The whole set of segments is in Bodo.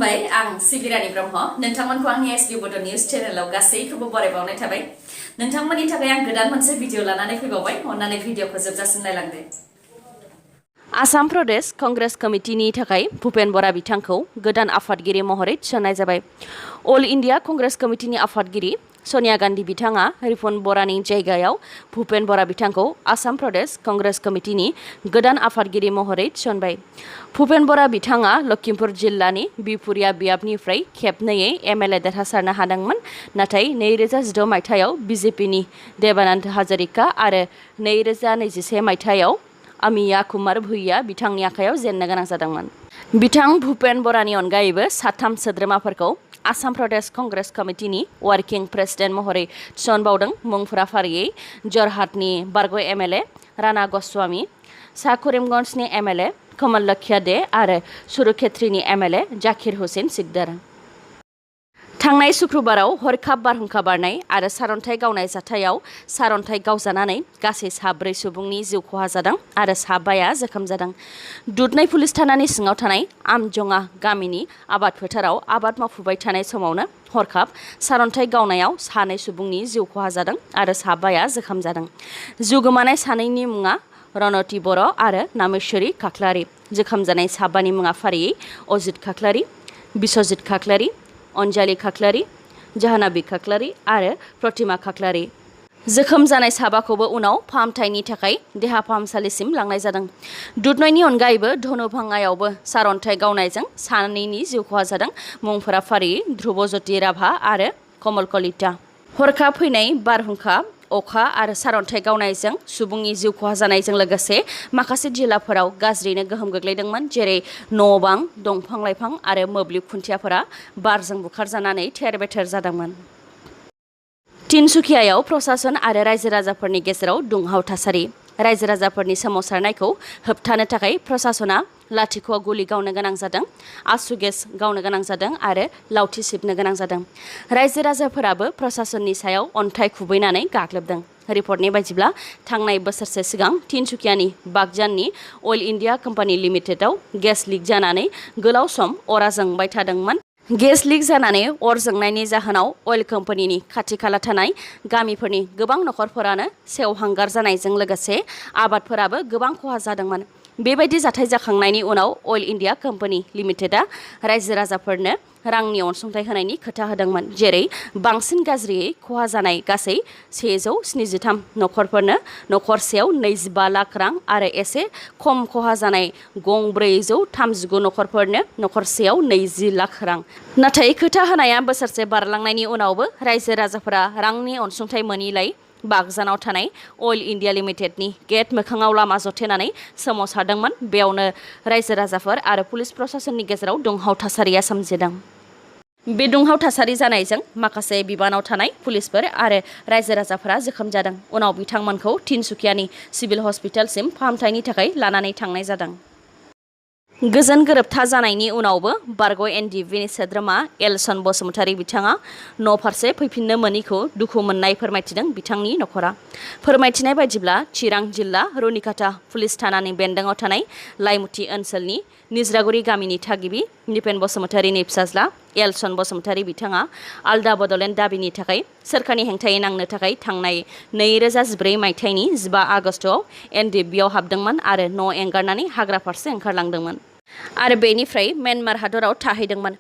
खुलुमबाय आं सिबिरानि ब्रह्म नोंथांमोनखौ आंनि एसबी बड' निउज चेनेलाव गासैखौबो बरायबावनाय थाबाय नोंथांमोननि थाखाय आं गोदान मोनसे भिडिअ लानानै फैबावबाय अन्नानै भिडिअखौ जोबजासिम नायलांदो आसाम प्रदेश कंग्रेस कमिटिनि थाखाय भुपेन बरा बिथांखौ गोदान आफादगिरि महरै थिसननाय जाबाय अल इंडिया कंग्रेस कमिटिनि आफादगिरि सोनिया गांधी बिथाङा रिपुन बरानि जायगायाव भुपेन बरा बिथांखौ आसाम प्रदेश कंग्रेस कमिटिनि गोदान आफादगिरि महरै थिसनबाय भुपेन बरा बिथाङा लखिमपुर जिल्लानि बिपुरिया बियाबनिफ्राय खेबनैयै एमएलए देरहासारनो हादोंमोन नाथाय 2016 मायथाइयाव बिजेपिनि देबानंद हाजरिका आरो 2021 मायथाइयाव अमिया कुमार भुइया बिथांनि आखायाव जेननो गोनां जादोंमोन बिथां भुपेन बरानि अनगायैबो साथाम सोद्रोमाफोरखौ आसाम प्रदेश कंग्रेस कमिटिनि वार्किं प्रेसिडेन्ट महरै थिसनबावदों मुंफोरा फारियै जरहाटनि बारग' एमएलए राणा गस्वामी सा करीमगंजनि एमएलए कमल लखिया दे आरो सुरुखेत्रीनि एमएलए जाकिर हुसैन सिकदार थांनाय शुक्रबाराव हरखाब बारहुंखा बारनाय आरो सारन्थाइ गावनाय जाथायाव सारन्थाइ गावजानानै गासै 4 सुबुंनि जिउ खहा जादों आरो 5 जोखोम जादों दुधनै पुलिस थानानि सिङाव थानाय आमजङा गामिनि आबाद फोथाराव आबाद मावफुबाय थानाय समावनो हरखाब सारन्थाइ गावनायाव 2 सुबुंनि जिउ खहा जादों आरो 5 जोखोम जादों जिउ गोमानाय 2नि मुङा रणति बर' आरो नामेश्वरी खाख्लारि जोखोम जानाय 5नि मुङा फारियै अजित खाख्लारि बिश्वजित खाख्लारि अनजालि खाख्लारि जाहानाबी खाख्लारि आरो प्रतिमा खाख्लारि जोखोम जानाय 5खौबो उनाव फाहामथायनि थाखाय देहा फाहामसालिसिम लांनाय जादों दुधनैनि अनगायैबो धनुभांगायावबो सारन्थाइ गावनायजों 2नि जिउ खहा जादों मुंफोरा फारियै ध्रुवज्योति राभा आरो कमल कलिता हरखाब फैनाय बारहुंखा अखा आरो सारन्थाइ गावनायजों सुबुंनि जिउ खहा जानायजों लोगोसे माखासे जिल्लाफोराव गाज्रियैनो गोहोम गोग्लैदोंमोन जेरै न'-बां दंफां लाइफां आरो मोब्लिब खुन्थियाफोरा बारजों बुखारजानानै थेर-बेथेर जादोंमोन तिनसुकियायाव प्रशासन आरो रायजो राजाफोरनि गेजेराव दुंहाव थासारि रायजो राजाफोरनि सोमावसारनायखौ होबथानो थाखाय प्रशासना लाथिख' गुलि गावनो गोनां जादों आसु गेस गावनो गोनां जादों आरो लावथि सिबनो गोनां जादों रायजो राजाफोराबो प्रशासननि सायाव अन्थाइ खुबैनानै गाग्लोबदों रिपर्टनि बायदिब्ला थांनाय बोसोरसे सिगां तिनसुकियानि बागजाननि अइल इन्डिया कम्पानि लिमिटेडआव गेस लिक जानानै गोलाव सम अरा जोंबाय थादोंमोन गेस लिक जानानै अर जोंनायनि जाहोनाव अइल कम्पानिनि खाथि खाला थानाय गामिफोरनि गोबां नखरफोरानो सेवहांगार जानायजों लोगोसे आबादफोराबो गोबां खहा जादोंमोन बेबायदि जाथाय जाखांनायनि उनाव अइल इन्डिया कम्पानि लिमिटेडआ रायजो राजाफोरनो रांनि अनसुंथाइ होनायनि खोथा होदोंमोन जेरै बांसिन गाज्रियै खहा जानाय गासै 173 नखरफोरनो नखरसेयाव 25 लाख रां आरो एसे खम खहा जानाय गं 439 नखरफोरनो नखरसेयाव 20 लाख रां नाथाय खोथा होनाया बोसोरसे बारलांनायनि उनावबो रायजो राजाफोरा रांनि अनसुंथाइ मोनिलाय बागजानाव थानाय अइल इन्डिया लिमिटेडनि गेट मोखाङाव लामा जथेनानै सोमावसारदोंमोन बेयावनो रायजो राजाफोर आरो पुलिस प्रशासननि गेजेराव दुंहाव थासारिया सोमजिदों बे दुंहाव थासारि जानायजों माखासे बिबानाव थानाय पुलिसफोर आरो रायजो राजाफोरा जोखोम जादों उनाव बिथांमोनखौ तिनसुकियानि सिभिल हस्पिटालसिम फाहामथायनि थाखाय लानानै थांनाय जादों गोजोन गोरोबथा जानायनि उनावबो बारग' एनडिएफबिनि सोद्रोमा एलसन बसुमतारी बिथाङा न' फारसे फैफिननो मोनिखौ दुखु मोननाय फोरमायथिदों बिथांनि नखरा फोरमायथिनाय बायदिब्ला चिरां जिल्ला रुनिकाटा पुलिस थानानि बेन्दोङाव थानाय लाइमुथि ओनसोलनि निज्रागुरि गामिनि थागिबि निपेन बसुमतारीनि फिसाज्ला एलसन बसुमतारी बिथाङा आलदा बड'लेण्ड दाबिनि थाखाय सोरखारनि हेंथायै नांनो थाखाय थांनाय 2014 मायथाइनि 15 आगस्टआव एनडिएफबिआव हाबदोंमोन आरो न' एंगारनानै हाग्रा फारसे ओंखारलांदोंमोन आरो बेनिफ्राय म्यानमार हादराव थाहैदोंमोन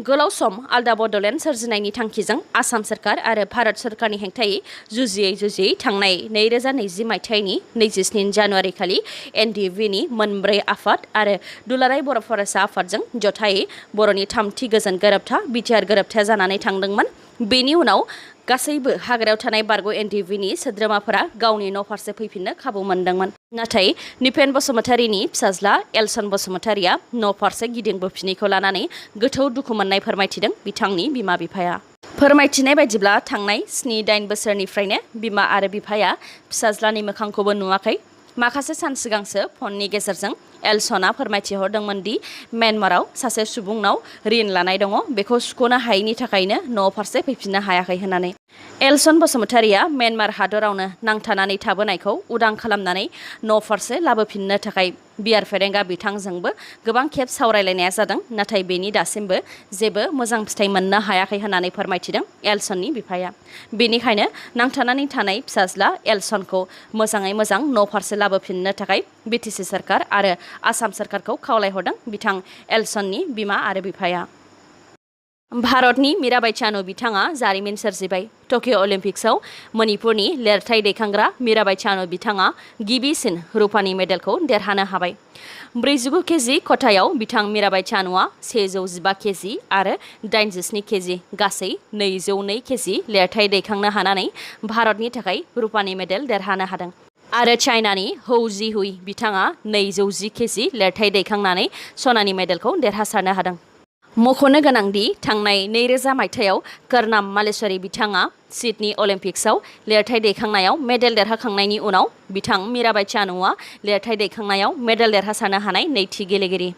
गोलाव सम आलदा बड'लेण्ड सोरजिनायनि थांखिजों आसाम सरकार आरो भारत सरकारनि हेंथायै जुजियै थांनाय 2020 मायथाइनि 27 जानुवारि खालि एनडिएफबिनि मोनब्रै आफाद आरो दुलाराय बर' फरायसा आफादजों जथायै बर'नि 3थि गोजोन गोरोबथा बिटिआर गोरोबथाया जानानै थांदोंमोन बेनि उनाव गासैबो हाग्रायाव थानाय बारग' एनडिएफबिनि सोद्रोमाफोरा गावनि न' फारसे फैफिननो खाबु मोनदोंमोन नाथाय निपेन बसुमतारीनि फिसाज्ला एलसन बसुमतारीया न' फारसे गिदिंबोफिनैखौ लानानै गोथौ दुखु मोननाय फोरमायथिदों बिथांनि बिमा बिफाया फोरमायथिनाय बायदिब्ला थांनाय 7-8 बोसोरनिफ्रायनो बिमा आरो बिफाया फिसाज्लानि मोखांखौबो नुवाखै माखासे सान सिगांसो फननि गेजेरजों एलसना फोरमायथिहरदोंमोन दि म्यानमाराव सासे सुबुंनाव ऋण लानाय दङ बेखौ सुख'नो हायैनि थाखायनो न' फारसे फैफिननो हायाखै होननानै एलसन बसुमतारिया म्यानमार हादरावनो नांथानानै थाबोनायखौ उदां खालामनानै न'फारसे लाबोफिननो थाखाय बिआर फेरेंगा बिथांजोंबो गोबां खेब सावरायलायनाया जादों नाथाय बेनि दासिमबो जेबो मोजां फिथाइ मोननो हायाखै होननानै फोरमायथिदों एलसननि बिफाया। बेनिखायनो नांथानानै थानाय फिसाज्ला एलसनखौ मोजाङै मोजां न'फारसे लाबोफिननो थाखाय बिटिसि सरकार आरो आसाम सरकारखौ खावलायहरदों बिथां एलसननि बिमा आरो बिफाया। भारतनि मीराबाई चानु बिथाङा जारिमिन सोरजिबाय। टकिअ अलिम्पिक्सआव मणिपुरनि लिरथाय दैखांग्रा मीराबाई चानु बिथाङा गिबिसिन रुपानि मेडेलखौ देरहानो हाबाय। 49 केजि खथायाव बिथां मीराबाई चानुआ 115 केजि आरो 87 केजि गासै 202 केजि लिरथाय दैखांनो हानानै भारतनि थाखाय रुपानि मेडेल देरहानो हादों। आरो चाइनानि हौ जिहुई बिथाङा 210 केजि लिरथाय दैखांनानै सनानि मेडेलखौ देरहासारनो हादों। मख'नो गोनांदि थांनाय 2000 मायथाइयाव कर्नाम मालेश्वरी बिथाङा सिडनी अलिम्पिक्सआव लिरथाय दैखांनायाव मेडेल देरहाखांनायनि उनाव बिथां मीराबाई चानुआ लिरथाय दैखांनायाव मेडेल देरहासारनो हानाय नैथि गेलेगिरि।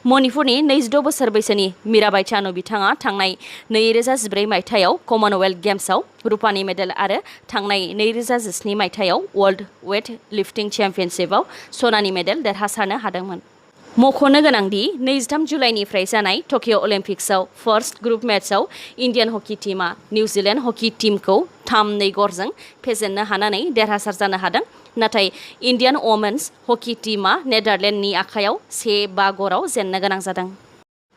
मणिपुरनि 26 बोसोर बैसोनि मीराबाई चानु बिथाङा थांनाय 2014 मायथाइयाव कमनवेल्थ गेम्सआव रुपानि मेडेल आरो थांनाय 2017 मायथाइयाव वर्ल्ड वेट लिफ्टिं चेम्पियनशिपआव सनानि मेडेल देरहासारनो हादोंमोन। मख'नो गोनांदि 23 जुलाइनिफ्राय जानाय टकिअ अलिम्पिक्सआव फार्स्ट ग्रुप मेचआव इन्डियान हकी टीमआ निउजिलेन्ड हकी टीमखौ 3-2 गरजों फेजेननो हानानै देरहासार जानो हादों। नाथाय इन्डियान वमेन्स हकी टीमआ नेदारलेन्डनि आखायाव 1-5 गराव जेननो गोनां जादों।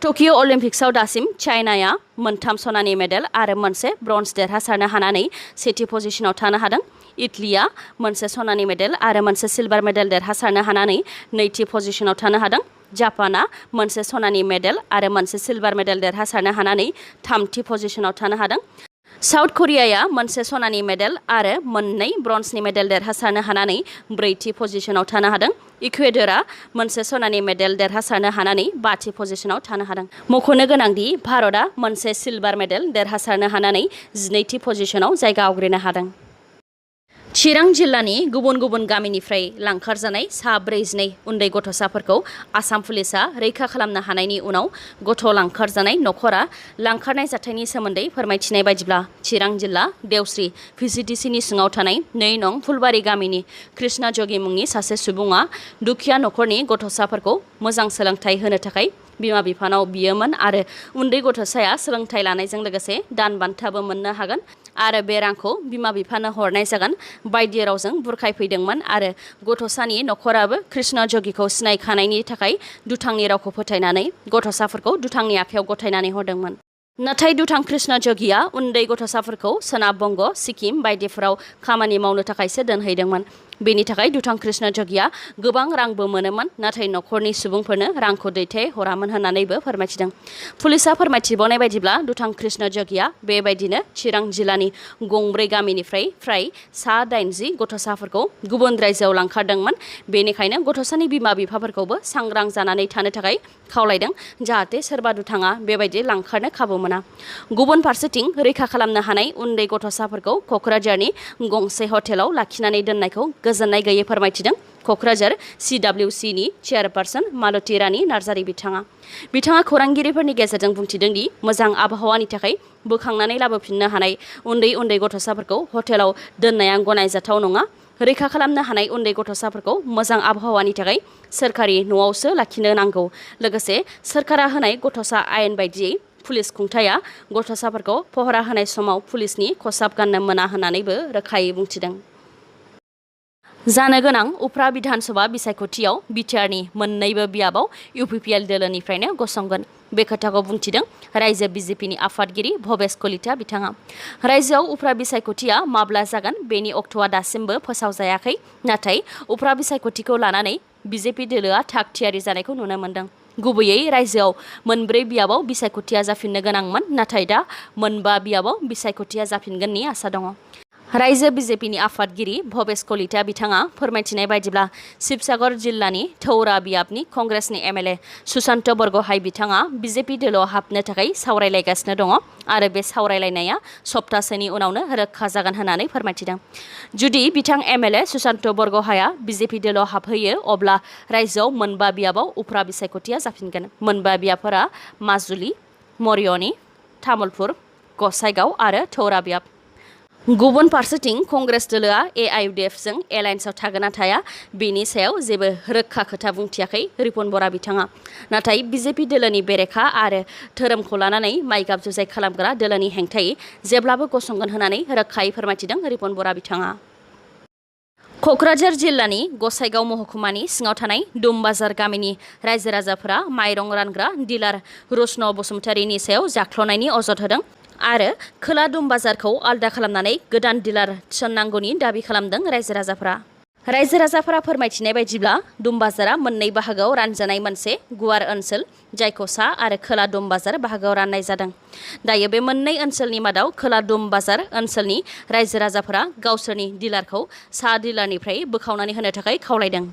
टकिअ अलिम्पिक्सआव दासिम चाइनाया 3 सनानि मेडेल आरो 1 ब्रन्ज देरहासारनो हानानै सेथि पजिशनाव थानो हादों। इटलीया 1 सनानि मेडेल आरो 1 सिलभार मेडेल देरहासारनो हानानै नैथि पजिशनाव थानो हादों। जापानआ 1 सनानि मेडेल आरो 1 सिलभार मेडेल देरहासारनो हानानै थामथि पजिशनाव थानो हादों। साउथ करियाया 1 सनानि मेडेल आरो 2 ब्रन्जनि मेडेल देरहासारनो हानानै ब्रैथि पजिशनाव थानो हादों। इकुवेडरआ 1 सनानि मेडेल देरहासारनो हानानै 5थि पजिशनाव थानो हादों। मख'नो गोनांदि भारतआ 1 सिलभार मेडेल देरहासारनो हानानै 12थि पजिशनाव जायगा आवग्रिनो हादों। चिरां जिल्लानि गुबुन गुबुन गामिनिफ्राय लांखारजानाय सा 42 उन्दै गथ'साफोरखौ आसाम पुलिसआ रैखा खालामनो हानायनि उनाव गथ' लांखारजानाय नखरा लांखारनाय जाथायनि सोमोन्दै फोरमायथिनाय बायदिब्ला चिरां जिल्ला देवस्रि VCDCनि सिङाव थानाय 2 नं फुलबारि गामिनि कृष्णा जगि मुंनि सासे सुबुङा दुखिया नखरनि गथ'साफोरखौ मोजां सोलोंथाइ होनो थाखाय बिमा बिफानाव बियोमोन आरो उन्दै गथ'साया सोलोंथाइ लानायजों लोगोसे दान बान्थाबो मोननो हागोन आरो बे रांखौ बिमा बिफानो हरनाय जागोन बायदि रावजों बुरखायफैदोंमोन आरो गथ'सानि नखराबो कृष्ण जगिखौ सिनायखानायनि थाखाय दुथांनि रावखौ फोथायनानै गथ'साफोरखौ दुथांनि आखायाव गथायनानै हरदोंमोन। नाथाय दुथां कृष्ण जगिया उन्दै गथ'साफोरखौ सोनाब बंग सिक्किम बायदिफोराव खामानि मावनो थाखायसो दोनहैदोंमोन। बेनि थाखाय दुथां कृष्ण जगिया गोबां रांबो मोनोमोन नाथाय नखरनि सुबुंफोरनो रांखौ दैथाय हरामोन होननानैबो फोरमायथिदों। पुलिसआ फोरमायथिबावनाय बायदिब्ला दुथां कृष्ण जगिया बेबायदिनो चिरां जिल्लानि गंब्रै गामिनिफ्राय फ्राय सा 80 गथ'साफोरखौ गुबुन रायजोआव लांखारदोंमोन। बेनिखायनो गथ'सानि बिमा बिफाफोरखौबो सांग्रां जानानै थानो थाखाय खावलायदों जाहाथे सोरबा दुथाङा बेबायदि लांखारनो खाबु मोना। गुबुन फारसेथिं रैखा खालामनो हानाय उन्दै गथ'साफोरखौ क'क्राझारनि गंसे हटेलाव लाखिनानै दोननायखौ गोजोननाय गैयै फोरमायथिदों क'क्राझार CWCनि चेयारपारसन मालती रानी नार्जारी बिथाङा खौरांगिरिफोरनि गेजेरजों बुंथिदों दि मोजां आबहावानि थाखाय बोखांनानै लाबोफिननो हानाय उन्दै गथ'साफोरखौ हटेलाव दोननाया गनायजाथाव नङा। रैखा खालामनो हानाय उन्दै गथ'साफोरखौ मोजां आबहावानि थाखाय सोरखारि न'आवसो लाखिनो नांगौ। लोगोसे सोरखारा होनाय गथ'सा आयेन बायदियै पुलिस खुंथाया गथ'साफोरखौ पहरा होनाय समाव पुलिसनि खसाब गाननो मोना होननानैबो रोखायै बुंथिदों। जानो गोनां उफ्रा बिधानसभा बिसायख'थियाव बिटिआरनि मोन्नैबो बियाबाव UPPL दोलोनिफ्रायनो गसंगोन। बे खोथाखौ बुंथिदों रायजो बिजेपिनि आफादगिरि भबेश कलिता बिथाङा। रायजोआव उफ्रा बिसायख'थिया माब्ला जागोन बेनि अक्ट'आ दासिमबो फोसावजायाखै नाथाय उफ्रा बिसायख'थिखौ लानानै बिजेपि दोलोआ थाग थियारि जानायखौ नुनो मोन्दों। गुबैयै रायजोआव 4 बियाबाव बिसायख'थिया जाफिननो गोनांमोन नाथाय दा 5 बियाबाव बिसायख'थिया जाफिनगोननि आसा दङ। रायजो बिजेपिनि आफादगिरि भबेश कलिता बिथाङा फोरमायथिनाय बायदिब्ला शिबसागर जिल्लानि थौरा बियाबनि कंग्रेसनि MLA सुशान्त बरग'हाइ बिथाङा बिजेपि दोलोआव हाबनो थाखाय सावरायलायगासिनो दङ आरो बे सावरायलायनाया सप्तासेनि उनावनो रोखा जागोन होननानै फोरमायथिदों। जुदि बिथां MLA सुशान्त बरग'हाइआ बिजेपि दोलोआव हाबहैयो अब्ला रायजोआव 5 बियाबाव उफ्रा बिसायख'थिया जाफिनगोन। 5 बियाबफोरा माजुलि, मरियनी, तामुलपुर, गसाइगाव आरो थौरा बियाब। गुबुन फारसेथिं कंग्रेस दोलोआ AIUDF जों एलायन्सआव थागोन ना थाया बेनि सायाव जेबो रोखा खोथा बुंथियाखै रिपुन बरा बिथाङा। नाथाय BJP दोलोनि बेरेखा आरो धोरोमखौ लानानै माइगाब जुजाय खालामग्रा दोलोनि हेंथायै जेब्लाबो गसंगोन होननानै रोखायै फोरमायथिदों रिपुन बरा बिथाङा। क'क्राझार जिल्लानि गसाइगाव महकुमानि सिङाव थानाय दुमबाजार गामिनि रायजो राजाफोरा माइरं रानग्रा डिलार रुष्ण बसुमतारीनि सायाव जाख्ल'नायनि अजद होदों आरो खोला दुमबाजारखौ आलदा खालामनानै गोदान डिलार थिसननांगौनि दाबि खालामदों रायजो राजाफोरा। रायजो राजाफोरा फोरमायथिनाय बायदिब्ला दुमबाजारा मोननै बाहागोआव रानजानाय मोनसे गुवार ओनसोल जायखौ सा आरो खोला दुमबाजार बाहागोआव राननाय जादों। दायो बे मोननै ओनसोलनि मादाव खोला दुमबाजार ओनसोलनि रायजो राजाफोरा गावसोरनि डिलारखौ सा डिलारनिफ्राय बोखावनानै होनो थाखाय खावलायदों।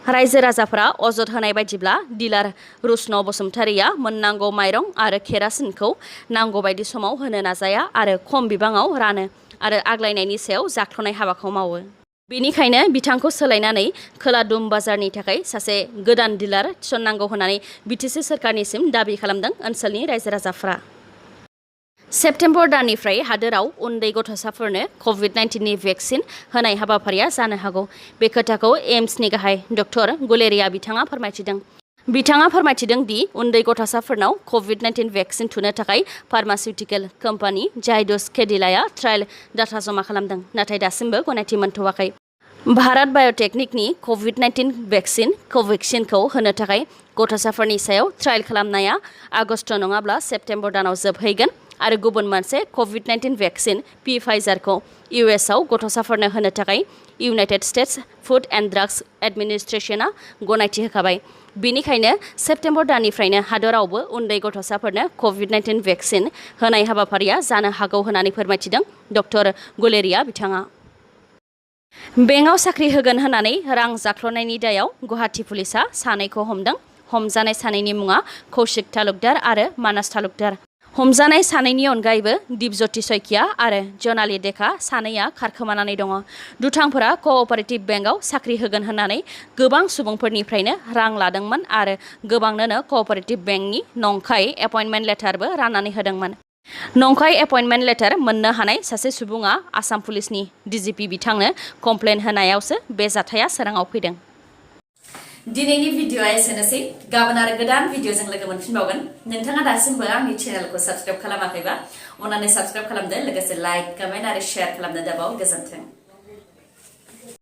रायजो राजाफोरा अजद होनाय बायदिब्ला डिलार रुष्ण बसुमतारीया मोननांगौ माइरं आरो केरासिनखौ नांगौ बायदि समाव होनो नाजाया आरो खम बिबाङाव रानो आरो आग्लायनायनि सायाव जाख्ल'नाय हाबाखौ मावो। बेनिखायनो बिथांखौ सोलायनानै खोला दुमबाजारनि थाखाय सासे गोदान डिलार थिसननांगौ होननानै BTC सोरखारनिसिम दाबि खालामदों ओनसोलनि रायजो राजाफोरा। सेप्तेम्बर दाननिफ्राय हादोराव उन्दै गथ'साफोरनो COVID-19नि भेक्सिन होनाय हाबाफारिया जानो हागौ। बे खोथाखौ एम्सनि गाहाय डक्टर गुलेरिया बिथाङा फोरमायथिदों। बिथाङा फोरमायथिदों दि उन्दै गथ'साफोरनाव COVID-19 भेक्सिन थुनो थाखाय फार्मासिउटिकेल कम्पानि जाइडस केडिलाया ट्रायल डाटा जमा खालामदों, नाथाय दासिमबो गनायथि मोनथ'वाखै। भारत बाय'टेकनिकनि COVID-19 भेक्सिन क'भेक्सिनखौ होनो थाखाय गथ'साफोरनि सायाव ट्रायल खालामनाया आगस्त नङाब्ला सेप्तेम्बर दानाव जोबहैगोन आरो गुबुन मोनसे COVID-19 भेक्सिन फाइजारखौ US आव गथ'साफोरनो होनो थाखाय united states food and drugs एडमिनिस्ट्रेशना गनायथि होखाबाय। बेनिखायनो सेप्तेम्बर दाननिफ्रायनो हादरावबो उन्दै गथ'साफोरनो COVID-19 भेक्सिन होनाय हाबाफारिया जानो हागौ होननानै फोरमायथिदों डक्टर गुलेरिया बिथाङा। बेंकआव साख्रि होगोन होननानै रां जाख्ल'नायनि दायाव गुवाहाटि पुलिसा सानैखौ हमदों। हमजानाय सानैनि मुङा कौशिक तालुकदार आरो मानास तालुकदार। हमजानाय सानैनि अनगायैबो दिपज्योति सयकिया आरो जनाली डेका सानैया खारखोमानानै दङ। दुथांफोरा कअपारेटिभ बेंकआव साख्रि होगोन होननानै गोबां सुबुंफोरनिफ्रायनो रां लादोंमोन आरो गोबांनोनो कअपारेटिभ बेंकनि नंखाय एपइन्टमेन्ट लेटारबो राननानै होदोंमोन। नंखाय एपइन्टमेन्ट लेटार मोननो हानाय सासे सुबुङा आसाम पुलिसनि DGP बिथांनो कमप्लेन होनायावसो बे जाथाया सोराङाव फैदों। दिनैनि भिडिअ'आ एसेनोसै। गाबोन आरो गोदान भिडिअ'जों लोगो मोनफिनबावगोन। नोंथाङा दासिमबो आंनि चेनेलखौ साबस्क्राइब खालामाखैबा अन्नानै साबस्क्राइब खालामदो, लोगोसे लाइक, कमेन्ट आरो शेयार खालामनो दाबाव। गोजोन्थों।